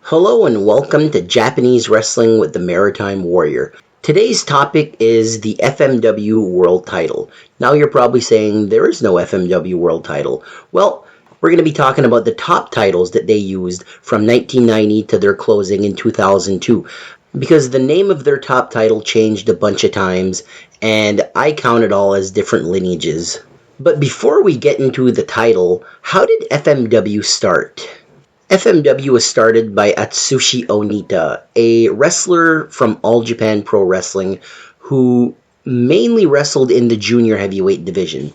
Hello and welcome to Japanese Wrestling with the Maritime Warrior. Today's topic is the FMW World Title. Now you're probably saying there is no FMW World Title. Well, we're going to be talking about the top titles that they used from 1990 to their closing in 2002. Because the name of their top title changed a bunch of times, and I count it all as different lineages. But before we get into the title, how did FMW start? FMW was started by Atsushi Onita, a wrestler from All Japan Pro Wrestling who mainly wrestled in the junior heavyweight division.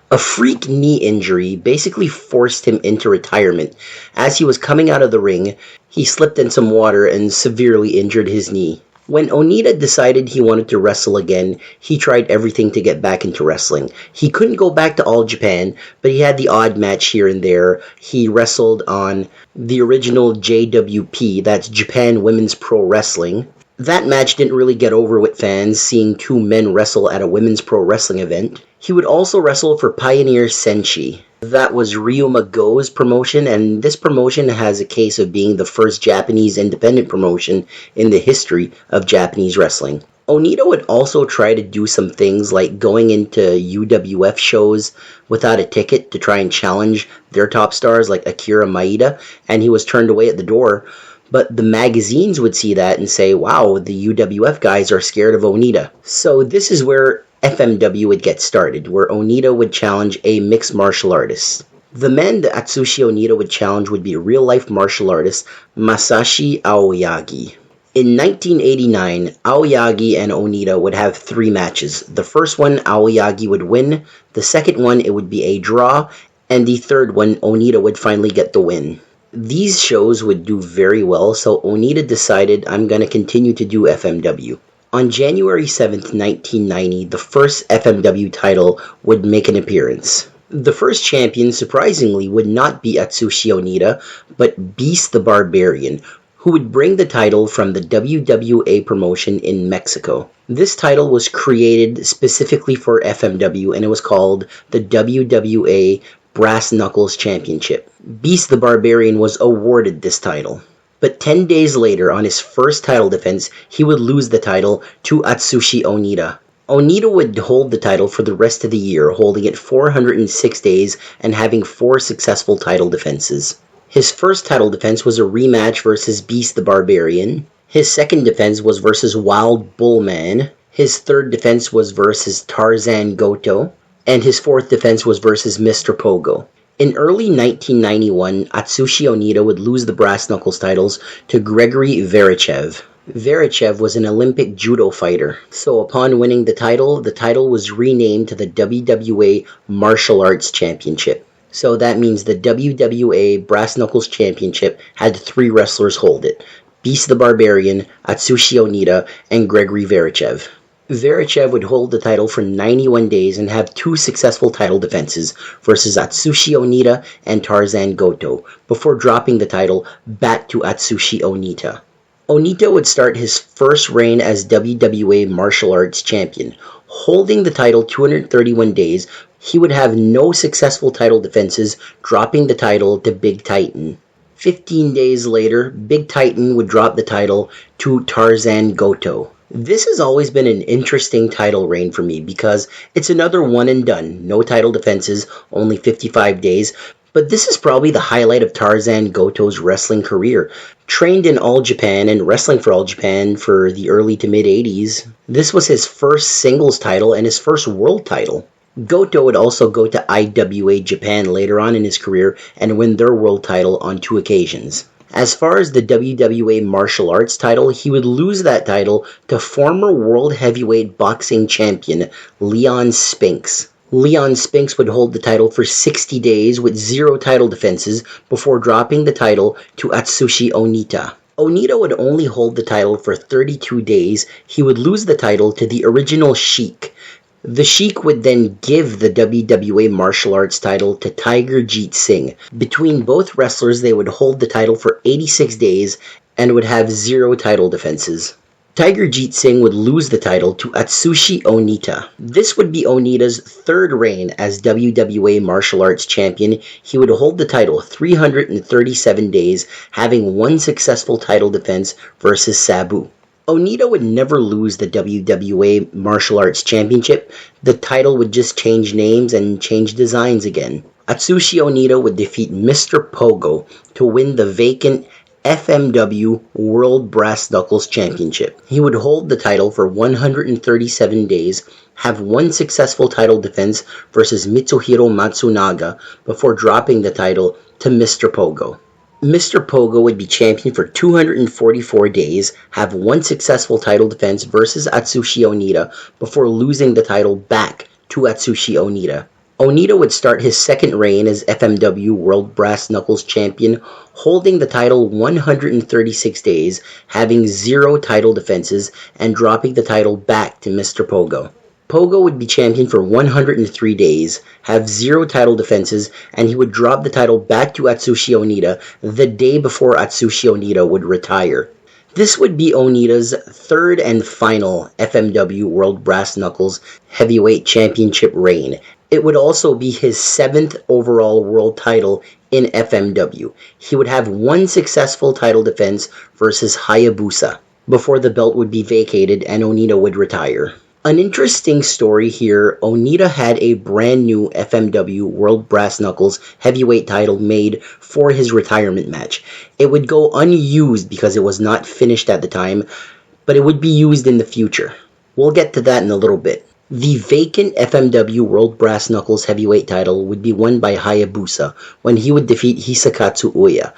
A freak knee injury basically forced him into retirement. As he was coming out of the ring, he slipped in some water and severely injured his knee. When Onita decided he wanted to wrestle again, he tried everything to get back into wrestling. He couldn't go back to All Japan, but he had the odd match here and there. He wrestled on the original JWP, that's Japan Women's Pro Wrestling. That match didn't really get over with fans, seeing two men wrestle at a women's pro wrestling event. He would also wrestle for Pioneer Senshi. That was Ryuma Go's promotion, and this promotion has a case of being the first Japanese independent promotion in the history of Japanese wrestling. Onita would also try to do some things like going into UWF shows without a ticket to try and challenge their top stars like Akira Maeda, and he was turned away at the door. But the magazines would see that and say, wow, the UWF guys are scared of Onita. So this is where FMW would get started, where Onita would challenge a mixed martial artist. The men that Atsushi Onita would challenge would be real-life martial artist Masashi Aoyagi. In 1989, Aoyagi and Onita would have 3 matches. The first one, Aoyagi would win. The second one, it would be a draw. And the third one, Onita would finally get the win. These shows would do very well, so Onita decided, I'm going to continue to do FMW. On January 7th, 1990, the first FMW title would make an appearance. The first champion, surprisingly, would not be Atsushi Onita, but Beast the Barbarian, who would bring the title from the WWA promotion in Mexico. This title was created specifically for FMW, and it was called the WWA Brass Knuckles Championship. Beast the Barbarian was awarded this title. But 10 days later, on his first title defense, he would lose the title to Atsushi Onita. Onita would hold the title for the rest of the year, holding it 406 days and having 4 successful title defenses. His first title defense was a rematch versus Beast the Barbarian. His second defense was versus Wild Bullman. His third defense was versus Tarzan Goto. And his fourth defense was versus Mr. Pogo. In early 1991, Atsushi Onita would lose the Brass Knuckles titles to Gregory Verichev. Verichev was an Olympic judo fighter, so upon winning the title was renamed to the WWA Martial Arts Championship. So that means the WWA Brass Knuckles Championship had 3 wrestlers hold it: Beast the Barbarian, Atsushi Onita, and Gregory Verichev. Verichev would hold the title for 91 days and have 2 successful title defenses versus Atsushi Onita and Tarzan Goto, before dropping the title back to Atsushi Onita. Onita would start his first reign as WWA Martial Arts Champion. Holding the title 231 days, he would have no successful title defenses, dropping the title to Big Titan. 15 days later, Big Titan would drop the title to Tarzan Goto. This has always been an interesting title reign for me because it's another one and done. No title defenses, only 55 days. But this is probably the highlight of Tarzan Goto's wrestling career. Trained in All Japan and wrestling for All Japan for the early to mid 80s, this was his first singles title and his first world title. Goto would also go to IWA Japan later on in his career and win their world title on 2 occasions. As far as the WWA Martial Arts title, he would lose that title to former World Heavyweight Boxing Champion Leon Spinks. Leon Spinks would hold the title for 60 days with 0 title defenses before dropping the title to Atsushi Onita. Onita would only hold the title for 32 days. He would lose the title to the original Sheik. The Sheik would then give the WWA Martial Arts title to Tiger Jeet Singh. Between both wrestlers, they would hold the title for 86 days and would have 0 title defenses. Tiger Jeet Singh would lose the title to Atsushi Onita. This would be Onita's third reign as WWA Martial Arts Champion. He would hold the title 337 days, having one successful title defense versus Sabu. Onita would never lose the WWA Martial Arts Championship. The title would just change names and change designs again. Atsushi Onita would defeat Mr. Pogo to win the vacant FMW World Brass Knuckles Championship. He would hold the title for 137 days, have one successful title defense versus Mitsuhiro Matsunaga before dropping the title to Mr. Pogo. Mr. Pogo would be champion for 244 days, have one successful title defense versus Atsushi Onita before losing the title back to Atsushi Onita. Onita would start his second reign as FMW World Brass Knuckles Champion, holding the title 136 days, having zero title defenses, and dropping the title back to Mr. Pogo. Pogo would be champion for 103 days, have zero title defenses, and he would drop the title back to Atsushi Onita the day before Atsushi Onita would retire. This would be Onita's third and final FMW World Brass Knuckles Heavyweight Championship reign. It would also be his 7th overall world title in FMW. He would have one successful title defense versus Hayabusa before the belt would be vacated and Onita would retire. An interesting story here, Onita had a brand new FMW World Brass Knuckles heavyweight title made for his retirement match. It would go unused because it was not finished at the time, but it would be used in the future. We'll get to that in a little bit. The vacant FMW World Brass Knuckles heavyweight title would be won by Hayabusa when he would defeat Hisakatsu Uya.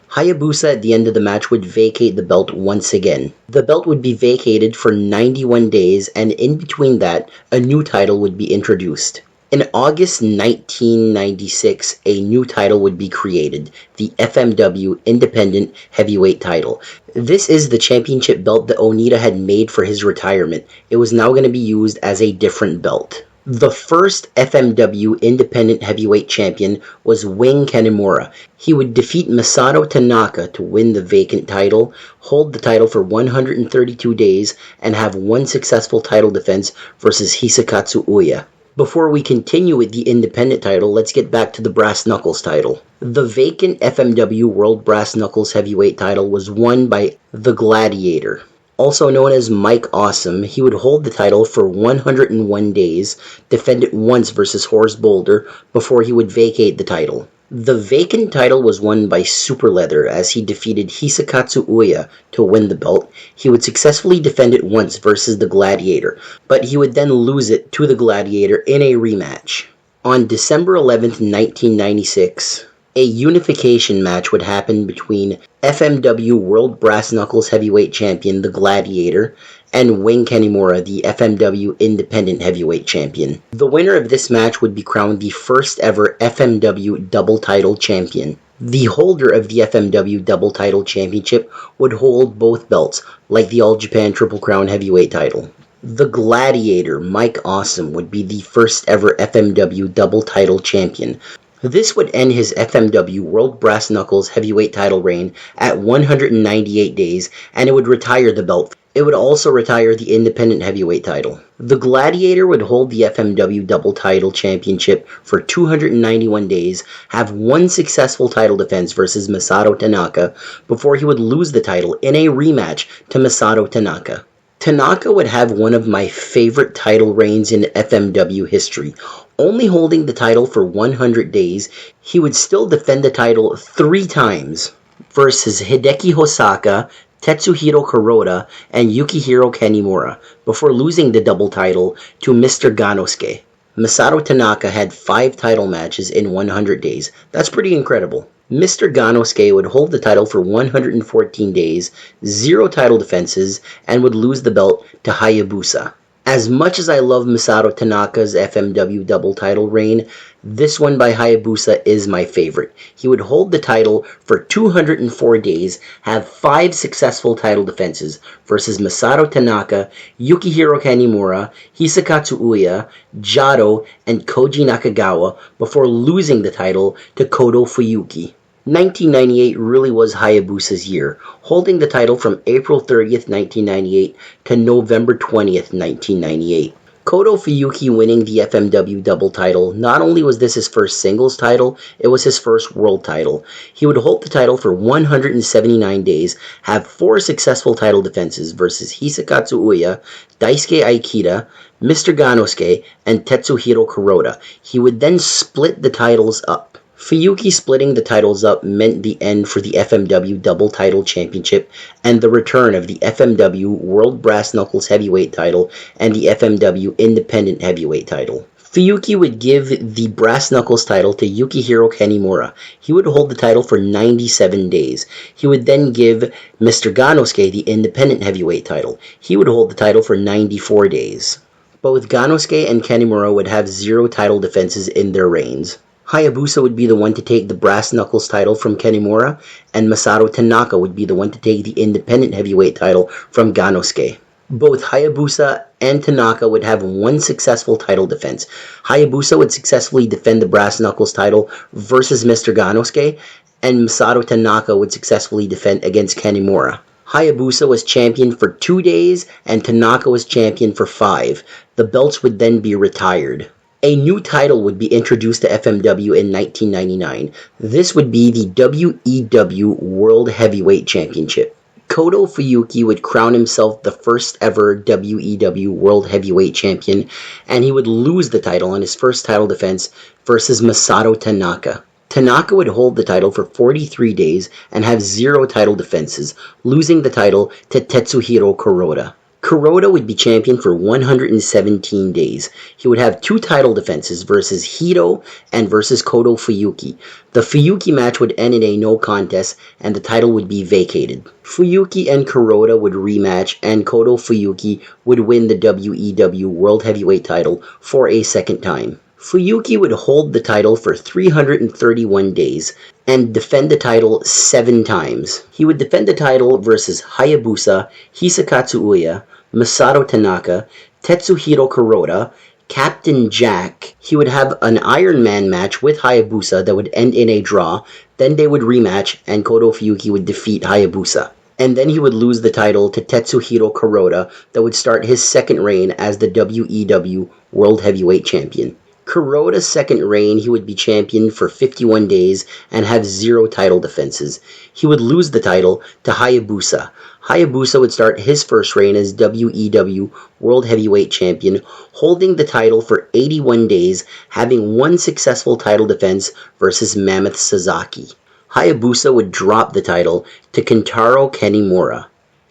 Hayabusa at the end of the match would vacate the belt once again. The belt would be vacated for 91 days, and in between that, a new title would be introduced. In August 1996, a new title would be created, the FMW Independent Heavyweight title. This is the championship belt that Onita had made for his retirement. It was now going to be used as a different belt. The first FMW Independent Heavyweight Champion was Wing Kanemura. He would defeat Masato Tanaka to win the vacant title, hold the title for 132 days, and have one successful title defense versus Hisakatsu Uya. Before we continue with the independent title, let's get back to the Brass Knuckles title. The vacant FMW World Brass Knuckles Heavyweight title was won by The Gladiator. Also known as Mike Awesome, he would hold the title for 101 days, defend it once versus Horace Boulder before he would vacate the title. The vacant title was won by Super Leather as he defeated Hisakatsu Uya to win the belt. He would successfully defend it once versus the Gladiator, but he would then lose it to the Gladiator in a rematch. On December 11th, 1996, a unification match would happen between FMW World Brass Knuckles Heavyweight Champion, the Gladiator, and Wing Kanemura, the FMW Independent Heavyweight Champion. The winner of this match would be crowned the first ever FMW Double Title Champion. The holder of the FMW Double Title Championship would hold both belts, like the All Japan Triple Crown Heavyweight title. The Gladiator, Mike Awesome, would be the first ever FMW Double Title Champion. This would end his FMW World Brass Knuckles heavyweight title reign at 198 days, and it would retire the belt. It would also retire the independent heavyweight title. The Gladiator would hold the FMW Double Title Championship for 291 days, have one successful title defense versus Masato Tanaka, before he would lose the title in a rematch to Masato Tanaka. Tanaka would have one of my favorite title reigns in FMW history. Only holding the title for 100 days, he would still defend the title 3 times versus Hideki Hosaka, Tetsuhiro Kuroda, and Yukihiro Kanemura before losing the double title to Mr. Ganosuke. Masato Tanaka had 5 title matches in 100 days. That's pretty incredible. Mr. Ganosuke would hold the title for 114 days, 0 title defenses, and would lose the belt to Hayabusa. As much as I love Masato Tanaka's FMW double title reign, this one by Hayabusa is my favorite. He would hold the title for 204 days, have 5 successful title defenses versus Masato Tanaka, Yukihiro Kanemura, Hisakatsu Uya, Jado, and Koji Nakagawa before losing the title to Kodo Fuyuki. 1998 really was Hayabusa's year, holding the title from April 30th, 1998 to November 20th, 1998. Koto Fuyuki winning the FMW double title, not only was this his first singles title, it was his first world title. He would hold the title for 179 days, have 4 successful title defenses versus Hisakatsu Uya, Daisuke Aikida, Mr. Ganosuke, and Tetsuhiro Kuroda. He would then split the titles up. Fuyuki splitting the titles up meant the end for the FMW Double Title Championship and the return of the FMW World Brass Knuckles Heavyweight title and the FMW Independent Heavyweight title. Fuyuki would give the Brass Knuckles title to Yukihiro Kanimura. He would hold the title for 97 days. He would then give Mr. Ganosuke the Independent Heavyweight title. He would hold the title for 94 days. Both Ganosuke and Kanimura would have 0 title defenses in their reigns. Hayabusa would be the one to take the Brass Knuckles title from Kanimura, and Masato Tanaka would be the one to take the Independent Heavyweight title from Ganosuke. Both Hayabusa and Tanaka would have 1 successful title defense. Hayabusa would successfully defend the Brass Knuckles title versus Mr. Ganosuke, and Masato Tanaka would successfully defend against Kanimura. Hayabusa was champion for 2 days, and Tanaka was champion for 5. The belts would then be retired. A new title would be introduced to FMW in 1999. This would be the WEW World Heavyweight Championship. Koto Fuyuki would crown himself the first ever WEW World Heavyweight Champion, and he would lose the title on his first title defense versus Masato Tanaka. Tanaka would hold the title for 43 days and have 0 title defenses, losing the title to Tetsuhiro Kuroda. Kuroda would be champion for 117 days. He would have 2 title defenses versus Hito and versus Koto Fuyuki. The Fuyuki match would end in a no contest and the title would be vacated. Fuyuki and Kuroda would rematch and Koto Fuyuki would win the WEW World Heavyweight title for a second time. Fuyuki would hold the title for 331 days and defend the title 7 times. He would defend the title versus Hayabusa, Hisakatsu Uya, Masato Tanaka, Tetsuhiro Kuroda, Captain Jack. He would have an Iron Man match with Hayabusa that would end in a draw. Then they would rematch and Koto Fuyuki would defeat Hayabusa. And then he would lose the title to Tetsuhiro Kuroda that would start his second reign as the WEW World Heavyweight Champion. Kuroda's second reign, he would be champion for 51 days and have 0 title defenses. He would lose the title to Hayabusa. Hayabusa would start his first reign as WEW World Heavyweight Champion, holding the title for 81 days, having 1 successful title defense versus Mammoth Sasaki. Hayabusa would drop the title to Kentaro Kanimura.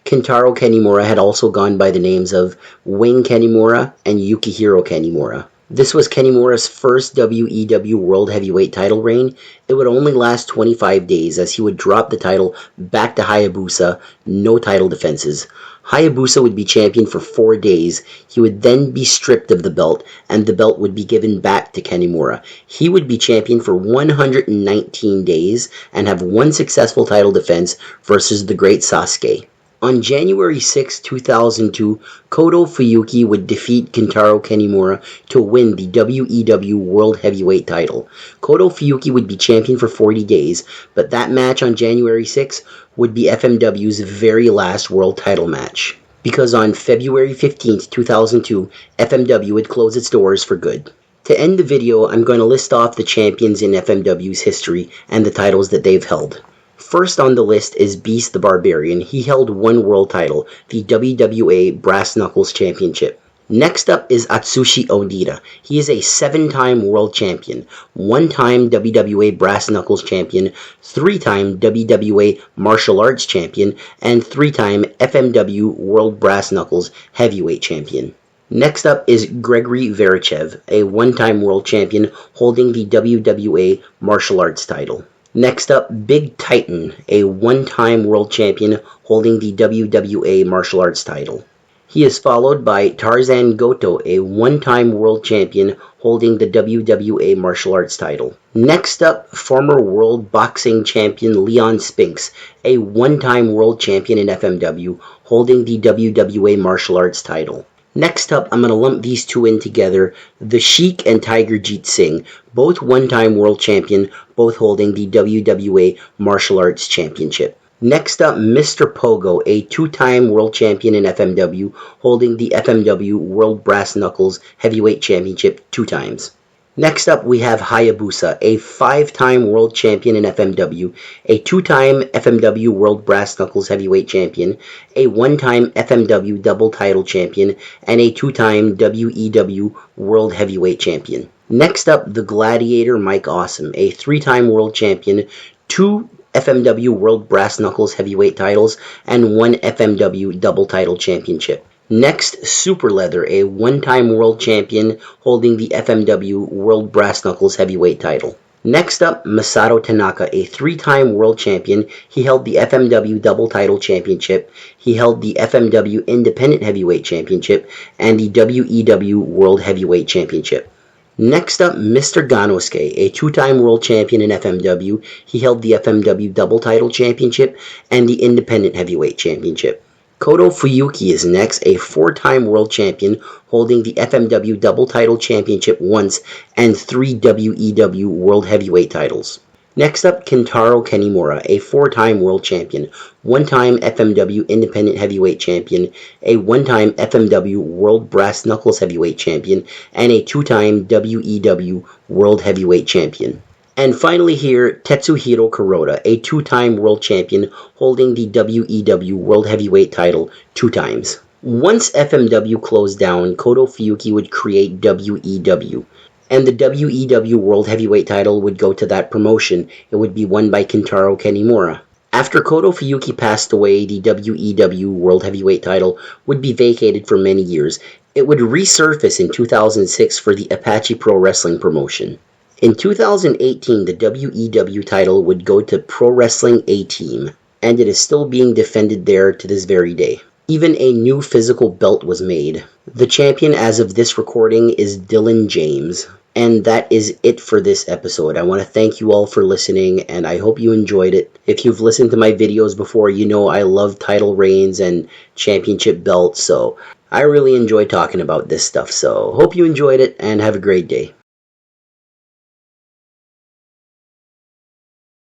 Kentaro Kanimura had also gone by the names of Wing Kanimura and Yukihiro Kanimura. This was Kanimura's first WEW World Heavyweight title reign. It would only last 25 days as he would drop the title back to Hayabusa, no title defenses. Hayabusa would be champion for 4 days. He would then be stripped of the belt and the belt would be given back to Kanimura. He would be champion for 119 days and have 1 successful title defense versus the Great Sasuke. On January 6, 2002, Koto Fuyuki would defeat Kentaro Kanimura to win the WEW World Heavyweight title. Koto Fuyuki would be champion for 40 days, but that match on January 6 would be FMW's very last world title match. Because on February 15, 2002, FMW would close its doors for good. To end the video, I'm going to list off the champions in FMW's history and the titles that they've held. First on the list is Beast the Barbarian. He held 1 world title, the WWA Brass Knuckles Championship. Next up is Atsushi Onita. He is a 7-time world champion, 1-time WWA Brass Knuckles champion, 3-time WWA Martial Arts champion, and 3-time FMW World Brass Knuckles Heavyweight champion. Next up is Gregory Verichev, a 1-time world champion holding the WWA Martial Arts title. Next up, Big Titan, a 1-time world champion holding the WWA Martial Arts title. He is followed by Tarzan Goto, a 1-time world champion holding the WWA Martial Arts title. Next up, former world boxing champion Leon Spinks, a 1-time world champion in FMW holding the WWA Martial Arts title. Next up, I'm going to lump these two in together, the Sheik and Tiger Jeet Singh, both one-time world champion, both holding the WWA Martial Arts Championship. Next up, Mr. Pogo, a two-time world champion in FMW, holding the FMW World Brass Knuckles Heavyweight Championship 2 times. Next up, we have Hayabusa, a 5-time world champion in FMW, a 2-time FMW World Brass Knuckles Heavyweight Champion, a 1-time FMW Double Title Champion, and a 2-time WEW World Heavyweight Champion. Next up, the Gladiator Mike Awesome, a 3-time world champion, 2 FMW World Brass Knuckles Heavyweight titles, and 1 FMW Double Title Championship. Next, Super Leather, a 1-time world champion holding the FMW World Brass Knuckles Heavyweight title. Next up, Masato Tanaka, a 3-time world champion. He held the FMW Double Title Championship, he held the FMW Independent Heavyweight Championship, and the WEW World Heavyweight Championship. Next up, Mr. Ganosuke, a 2-time world champion in FMW. He held the FMW Double Title Championship and the Independent Heavyweight Championship. Koto Fuyuki is next, a 4-time world champion holding the FMW Double Title Championship once and 3 WEW World Heavyweight titles. Next up, Kentaro Kenimura, a 4-time world champion, 1-time FMW Independent Heavyweight Champion, a 1-time FMW World Brass Knuckles Heavyweight Champion, and a 2-time WEW World Heavyweight Champion. And finally here, Tetsuhiro Kuroda, a 2-time world champion holding the WEW World Heavyweight title 2 times. Once FMW closed down, Koto Fuyuki would create WEW. And the WEW World Heavyweight title would go to that promotion. It would be won by Kentaro Kenimura. After Koto Fuyuki passed away, the WEW World Heavyweight title would be vacated for many years. It would resurface in 2006 for the Apache Pro Wrestling promotion. In 2018, the WEW title would go to Pro Wrestling A-Team, and it is still being defended there to this very day. Even a new physical belt was made. The champion as of this recording is Dylan James. And that is it for this episode. I want to thank you all for listening, and I hope you enjoyed it. If you've listened to my videos before, you know I love title reigns and championship belts, so I really enjoy talking about this stuff. So hope you enjoyed it, and have a great day.